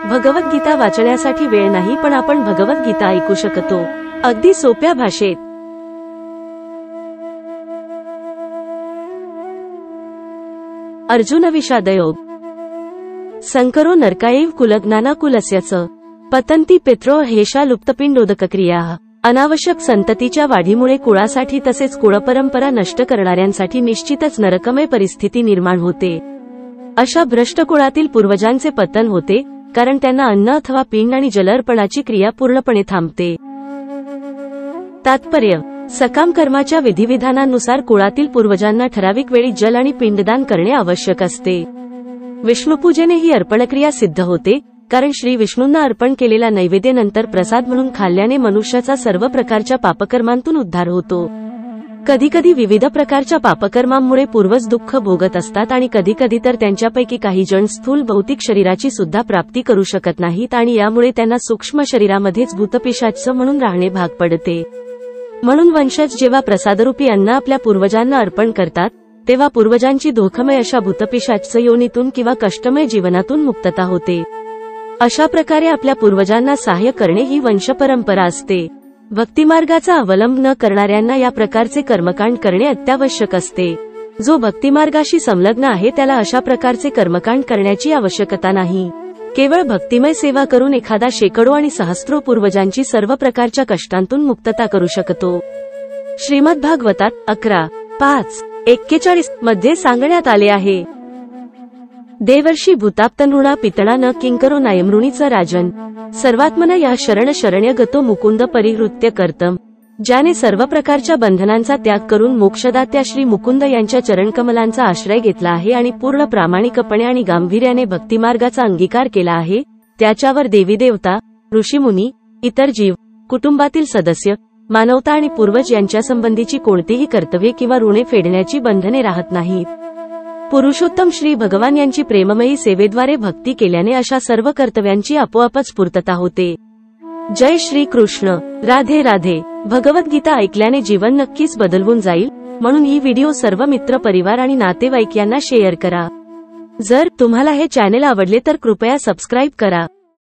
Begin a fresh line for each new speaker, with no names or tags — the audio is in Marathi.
भगवद्गीता वाचण्यासाठी वेळ नाही, पण आपण भगवद्गीता ऐकू शकतो अगदी सोप्या भाषेत। अर्जुन विषादयोग। संकरो नरकायैव कुलज्ञानाकुलस्यच पतन्ति पित्रो हेषा लुप्तपिंडोदकक्रिया। अनावश्यक संततीच्या वाढीमुळे कुळासाठी तसेच कुळपरंपरा नष्ट करणाऱ्यांसाठी निश्चितच नरकमय परिस्थिती निर्माण होते। अशा भ्रष्ट कुळातील पूर्वजांचे पतन होते, कारण त्यांना अन्न अथवा पिंड आणि जलर्पणाची क्रिया पूर्णपणे थांबते। तात्पर्य: सकाम कर्माच्या विधिविधानानुसार कुळातील पूर्वजांना ठराविक वेळी जल आणि पिंडदान करणे आवश्यक असते। विष्णुपूजेने ही अर्पणक्रिया सिद्ध होते, कारण श्री विष्णूंना अर्पण केलेला नैवेद्य नंतर प्रसाद म्हणून खाल्ल्याने मनुष्याचा सर्व प्रकारच्या पापकर्मांतून उद्धार होतो। कधीकधी विविध प्रकारच्या पापकर्मांमुळे पूर्वज दुःख भोगत असतात आणि कधीकधी तर त्यांच्यापैकी काही जण स्थूल भौतिक शरीराची सुद्धा प्राप्ती करू शकत नाहीत आणि यामुळे त्यांना सूक्ष्म शरीरामध्येच भूतपिशाच म्हणून राहणे भाग पडते। म्हणून वंशज जेव्हा प्रसादरूपी अन्न आपल्या पूर्वजांना अर्पण करतात, तेव्हा पूर्वजांची दुःखमय अशा भूतपिशाच योनीतून किंवा कष्टमय जीवनातून मुक्तता होते। अशा प्रकारे आपल्या पूर्वजांना सहाय्य करणे ही वंशपरंपरा असते। भक्तिमार्गाचा अवलंब न करणाऱ्यांना या प्रकारचे कर्मकांड करणे अत्यावश्यक असते। जो भक्तिमार्गाशी संलग्न आहे त्याला अशा प्रकारचे कर्मकांड करण्याची आवश्यकता नाही। केवळ भक्तिमय सेवा करून एखादा शेकडो आणि सहस्रो पूर्वजांची सर्व प्रकारच्या कष्टांतून मुक्तता करू शकतो। श्रीमद्भागवतात 11:5-41 मध्ये सांगण्यात आले आहे, देवर्षी भूताप्तनृणा पितळा न किंकरो नायमृणीच राजन सर्वात्मना या शरण शरण्य गतो मुकुंद परिहृत्य कर्तम। ज्याने सर्व प्रकारच्या बंधनांचा त्याग करून मोक्षदात्या श्री मुकुंद यांच्या चरणकमलांचा आश्रय घेतला आहे आणि पूर्ण प्रामाणिकपणे आणि गांभीर्याने भक्तिमार्गाचा अंगीकार केला आहे, त्याच्यावर देवी देवता, ऋषीमुनी, इतर जीव, कुटुंबातील सदस्य, मानवता आणि पूर्वज यांच्यासंबंधीची कोणतीही कर्तव्ये किंवा ऋणे फेडण्याची बंधने राहत नाहीत। पुरुषोत्तम श्री भगवान यांची प्रेममयी सेवेद्वारे भक्ती केल्याने अशा सर्व कर्तव्यांची आपोआपच पूर्तता होते। जय श्री कृष्ण। राधे राधे। भगवद्गीता ऐकल्याने जीवन नक्कीच बदलून जाईल, म्हणून ही व्हिडिओ सर्व मित्र परिवार आणि नातेवाईक यांना शेअर करा। जर तुम्हाला हे चॅनेल आवडले तर कृपया सबस्क्राईब करा।